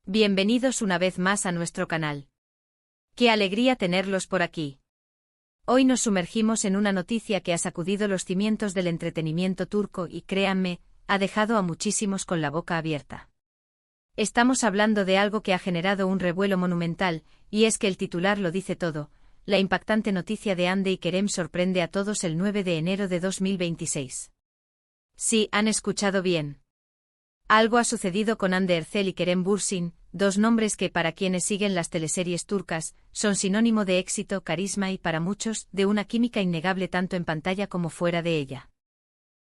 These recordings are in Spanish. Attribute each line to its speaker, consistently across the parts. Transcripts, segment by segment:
Speaker 1: Bienvenidos una vez más a nuestro canal. ¡Qué alegría tenerlos por aquí! Hoy nos sumergimos en una noticia que ha sacudido los cimientos del entretenimiento turco y, créanme, ha dejado a muchísimos con la boca abierta. Estamos hablando de algo que ha generado un revuelo monumental, y es que el titular lo dice todo. La impactante noticia de Hande y Kerem sorprende a todos el 9 de enero de 2026. Sí, han escuchado bien. Algo ha sucedido con Hande Erçel y Kerem Bürsin, dos nombres que, para quienes siguen las teleseries turcas, son sinónimo de éxito, carisma y, para muchos, de una química innegable tanto en pantalla como fuera de ella.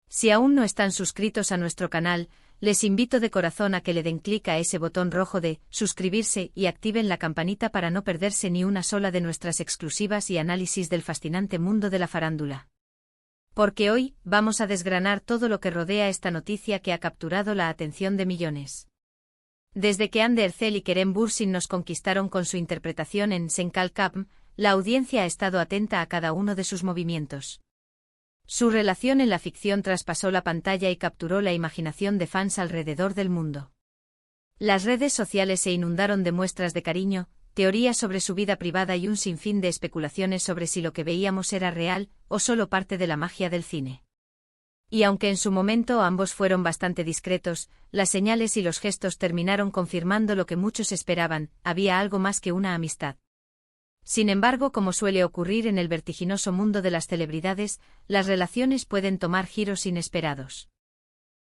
Speaker 1: Si aún no están suscritos a nuestro canal, les invito de corazón a que le den clic a ese botón rojo de suscribirse y activen la campanita para no perderse ni una sola de nuestras exclusivas y análisis del fascinante mundo de la farándula. Porque hoy vamos a desgranar todo lo que rodea esta noticia que ha capturado la atención de millones. Desde que Hande Erçel y Kerem Bürsin nos conquistaron con su interpretación en Sen Kalkapm, la audiencia ha estado atenta a cada uno de sus movimientos. Su relación en la ficción traspasó la pantalla y capturó la imaginación de fans alrededor del mundo. Las redes sociales se inundaron de muestras de cariño, teorías sobre su vida privada y un sinfín de especulaciones sobre si lo que veíamos era real o solo parte de la magia del cine. Y aunque en su momento ambos fueron bastante discretos, las señales y los gestos terminaron confirmando lo que muchos esperaban: había algo más que una amistad. Sin embargo, como suele ocurrir en el vertiginoso mundo de las celebridades, las relaciones pueden tomar giros inesperados.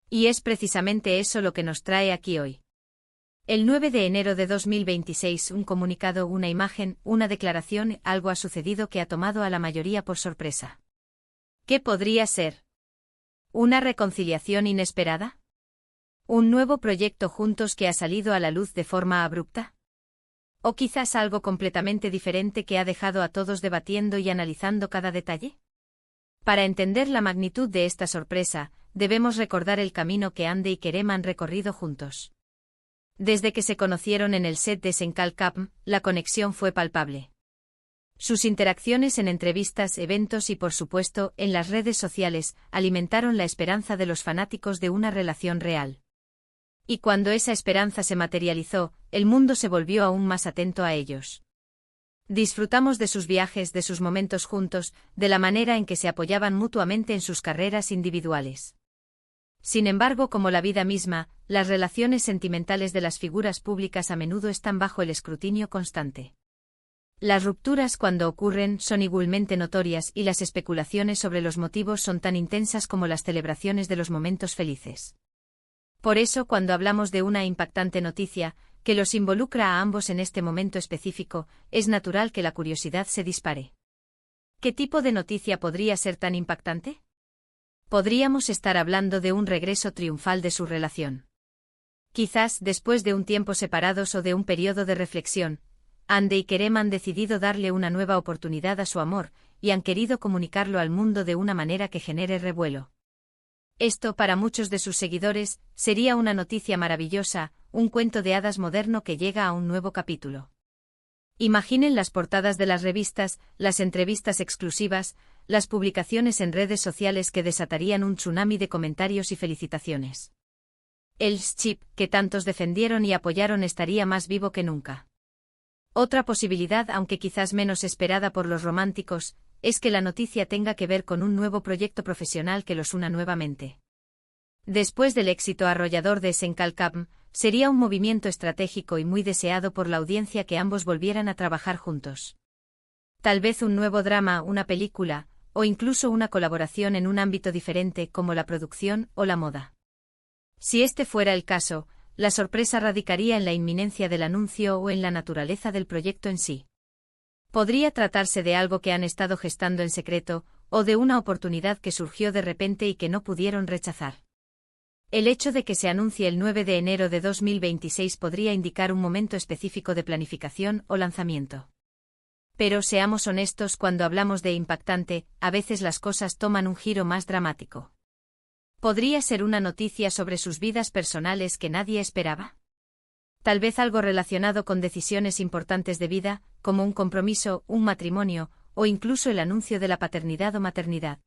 Speaker 1: Y es precisamente eso lo que nos trae aquí hoy. El 9 de enero de 2026, un comunicado, una imagen, una declaración, algo ha sucedido que ha tomado a la mayoría por sorpresa. ¿Qué podría ser? ¿Una reconciliación inesperada? ¿Un nuevo proyecto juntos que ha salido a la luz de forma abrupta? ¿O quizás algo completamente diferente que ha dejado a todos debatiendo y analizando cada detalle? Para entender la magnitud de esta sorpresa, debemos recordar el camino que Hande y Kerem han recorrido juntos. Desde que se conocieron en el set de Sen Kalkapm, la conexión fue palpable. Sus interacciones en entrevistas, eventos y, por supuesto, en las redes sociales, alimentaron la esperanza de los fanáticos de una relación real. Y cuando esa esperanza se materializó, el mundo se volvió aún más atento a ellos. Disfrutamos de sus viajes, de sus momentos juntos, de la manera en que se apoyaban mutuamente en sus carreras individuales. Sin embargo, como la vida misma, las relaciones sentimentales de las figuras públicas a menudo están bajo el escrutinio constante. Las rupturas, cuando ocurren, son igualmente notorias y las especulaciones sobre los motivos son tan intensas como las celebraciones de los momentos felices. Por eso, cuando hablamos de una impactante noticia, que los involucra a ambos en este momento específico, es natural que la curiosidad se dispare. ¿Qué tipo de noticia podría ser tan impactante? Podríamos estar hablando de un regreso triunfal de su relación. Quizás, después de un tiempo separados o de un periodo de reflexión, Hande y Kerem han decidido darle una nueva oportunidad a su amor, y han querido comunicarlo al mundo de una manera que genere revuelo. Esto, para muchos de sus seguidores, sería una noticia maravillosa, un cuento de hadas moderno que llega a un nuevo capítulo. Imaginen las portadas de las revistas, las entrevistas exclusivas, las publicaciones en redes sociales que desatarían un tsunami de comentarios y felicitaciones. El chip, que tantos defendieron y apoyaron, estaría más vivo que nunca. Otra posibilidad, aunque quizás menos esperada por los románticos, es que la noticia tenga que ver con un nuevo proyecto profesional que los una nuevamente. Después del éxito arrollador de Sen Kalkapm, sería un movimiento estratégico y muy deseado por la audiencia que ambos volvieran a trabajar juntos. Tal vez un nuevo drama, una película, o incluso una colaboración en un ámbito diferente como la producción o la moda. Si este fuera el caso, la sorpresa radicaría en la inminencia del anuncio o en la naturaleza del proyecto en sí. Podría tratarse de algo que han estado gestando en secreto, o de una oportunidad que surgió de repente y que no pudieron rechazar. El hecho de que se anuncie el 9 de enero de 2026 podría indicar un momento específico de planificación o lanzamiento. Pero seamos honestos, cuando hablamos de impactante, a veces las cosas toman un giro más dramático. ¿Podría ser una noticia sobre sus vidas personales que nadie esperaba? Tal vez algo relacionado con decisiones importantes de vida, como un compromiso, un matrimonio, o incluso el anuncio de la paternidad o maternidad.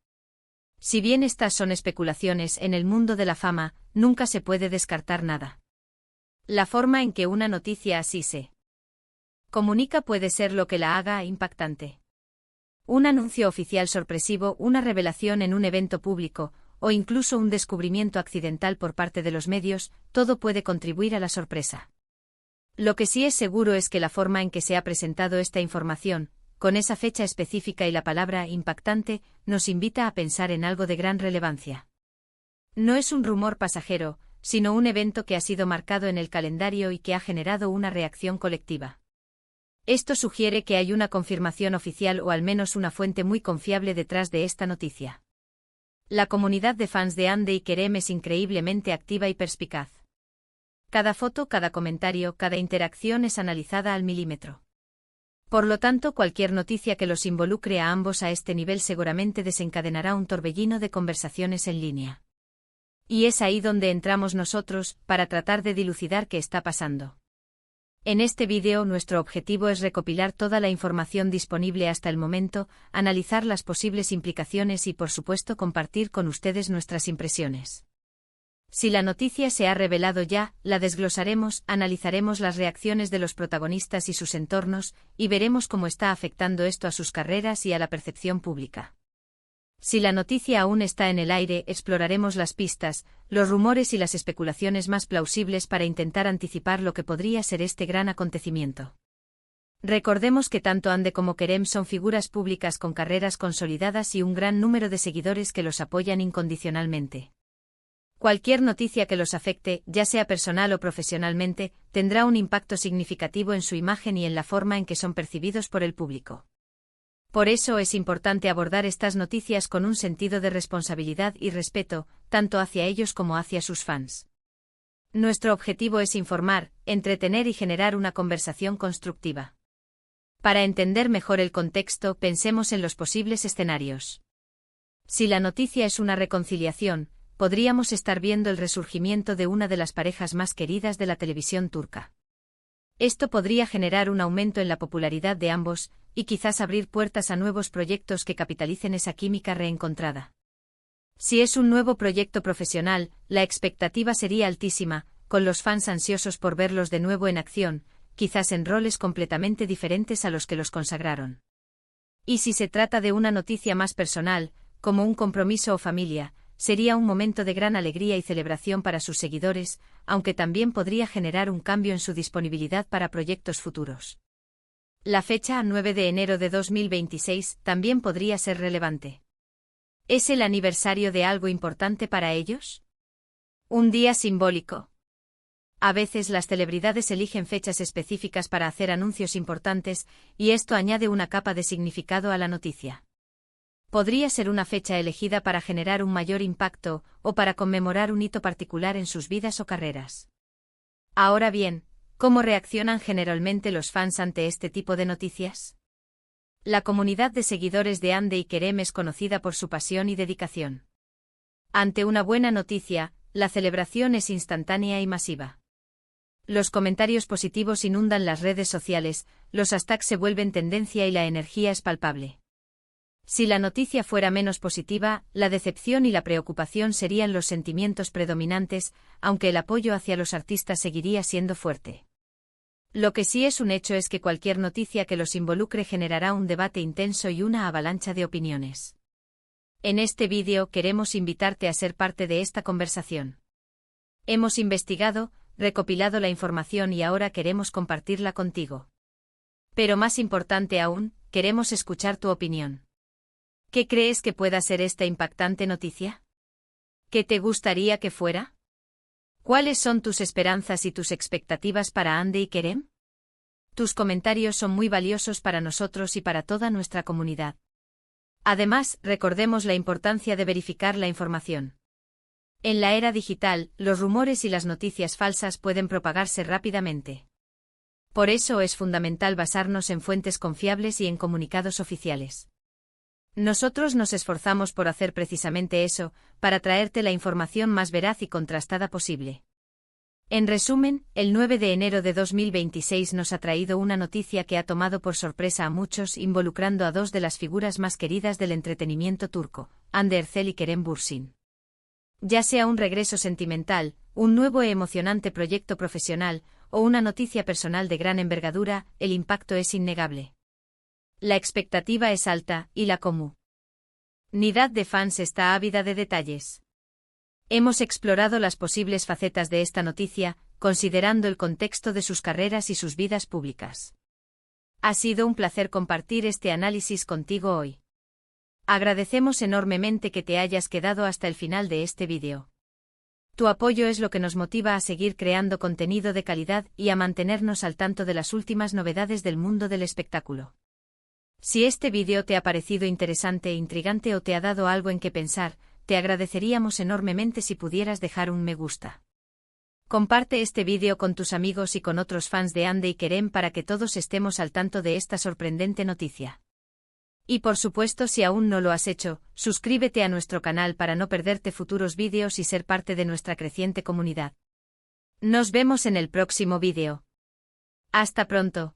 Speaker 1: Si bien estas son especulaciones, en el mundo de la fama, nunca se puede descartar nada. La forma en que una noticia así se comunica puede ser lo que la haga impactante. Un anuncio oficial sorpresivo, una revelación en un evento público, o incluso un descubrimiento accidental por parte de los medios, todo puede contribuir a la sorpresa. Lo que sí es seguro es que la forma en que se ha presentado esta información, con esa fecha específica y la palabra impactante, nos invita a pensar en algo de gran relevancia. No es un rumor pasajero, sino un evento que ha sido marcado en el calendario y que ha generado una reacción colectiva. Esto sugiere que hay una confirmación oficial o al menos una fuente muy confiable detrás de esta noticia. La comunidad de fans de Ande y Kerem es increíblemente activa y perspicaz. Cada foto, cada comentario, cada interacción es analizada al milímetro. Por lo tanto, cualquier noticia que los involucre a ambos a este nivel seguramente desencadenará un torbellino de conversaciones en línea. Y es ahí donde entramos nosotros, para tratar de dilucidar qué está pasando. En este vídeo nuestro objetivo es recopilar toda la información disponible hasta el momento, analizar las posibles implicaciones y por supuesto compartir con ustedes nuestras impresiones. Si la noticia se ha revelado ya, la desglosaremos, analizaremos las reacciones de los protagonistas y sus entornos, y veremos cómo está afectando esto a sus carreras y a la percepción pública. Si la noticia aún está en el aire, exploraremos las pistas, los rumores y las especulaciones más plausibles para intentar anticipar lo que podría ser este gran acontecimiento. Recordemos que tanto Ande como Kerem son figuras públicas con carreras consolidadas y un gran número de seguidores que los apoyan incondicionalmente. Cualquier noticia que los afecte, ya sea personal o profesionalmente, tendrá un impacto significativo en su imagen y en la forma en que son percibidos por el público. Por eso es importante abordar estas noticias con un sentido de responsabilidad y respeto, tanto hacia ellos como hacia sus fans. Nuestro objetivo es informar, entretener y generar una conversación constructiva. Para entender mejor el contexto, pensemos en los posibles escenarios. Si la noticia es una reconciliación, podríamos estar viendo el resurgimiento de una de las parejas más queridas de la televisión turca. Esto podría generar un aumento en la popularidad de ambos, y quizás abrir puertas a nuevos proyectos que capitalicen esa química reencontrada. Si es un nuevo proyecto profesional, la expectativa sería altísima, con los fans ansiosos por verlos de nuevo en acción, quizás en roles completamente diferentes a los que los consagraron. Y si se trata de una noticia más personal, como un compromiso o familia, sería un momento de gran alegría y celebración para sus seguidores, aunque también podría generar un cambio en su disponibilidad para proyectos futuros. La fecha 9 de enero de 2026 también podría ser relevante. ¿Es el aniversario de algo importante para ellos? ¿Un día simbólico? A veces las celebridades eligen fechas específicas para hacer anuncios importantes, y esto añade una capa de significado a la noticia. Podría ser una fecha elegida para generar un mayor impacto, o para conmemorar un hito particular en sus vidas o carreras. Ahora bien, ¿cómo reaccionan generalmente los fans ante este tipo de noticias? La comunidad de seguidores de Ande y Kerem es conocida por su pasión y dedicación. Ante una buena noticia, la celebración es instantánea y masiva. Los comentarios positivos inundan las redes sociales, los hashtags se vuelven tendencia y la energía es palpable. Si la noticia fuera menos positiva, la decepción y la preocupación serían los sentimientos predominantes, aunque el apoyo hacia los artistas seguiría siendo fuerte. Lo que sí es un hecho es que cualquier noticia que los involucre generará un debate intenso y una avalancha de opiniones. En este vídeo queremos invitarte a ser parte de esta conversación. Hemos investigado, recopilado la información y ahora queremos compartirla contigo. Pero más importante aún, queremos escuchar tu opinión. ¿Qué crees que pueda ser esta impactante noticia? ¿Qué te gustaría que fuera? ¿Cuáles son tus esperanzas y tus expectativas para Ande y Kerem? Tus comentarios son muy valiosos para nosotros y para toda nuestra comunidad. Además, recordemos la importancia de verificar la información. En la era digital, los rumores y las noticias falsas pueden propagarse rápidamente. Por eso es fundamental basarnos en fuentes confiables y en comunicados oficiales. Nosotros nos esforzamos por hacer precisamente eso, para traerte la información más veraz y contrastada posible. En resumen, el 9 de enero de 2026 nos ha traído una noticia que ha tomado por sorpresa a muchos, involucrando a dos de las figuras más queridas del entretenimiento turco, Hande Erçel y Kerem Bürsin. Ya sea un regreso sentimental, un nuevo e emocionante proyecto profesional, o una noticia personal de gran envergadura, el impacto es innegable. La expectativa es alta, y la comunidad de fans está ávida de detalles. Hemos explorado las posibles facetas de esta noticia, considerando el contexto de sus carreras y sus vidas públicas. Ha sido un placer compartir este análisis contigo hoy. Agradecemos enormemente que te hayas quedado hasta el final de este vídeo. Tu apoyo es lo que nos motiva a seguir creando contenido de calidad y a mantenernos al tanto de las últimas novedades del mundo del espectáculo. Si este vídeo te ha parecido interesante e intrigante o te ha dado algo en qué pensar, te agradeceríamos enormemente si pudieras dejar un me gusta. Comparte este vídeo con tus amigos y con otros fans de Ande y Kerem para que todos estemos al tanto de esta sorprendente noticia. Y por supuesto, si aún no lo has hecho, suscríbete a nuestro canal para no perderte futuros vídeos y ser parte de nuestra creciente comunidad. Nos vemos en el próximo vídeo. Hasta pronto.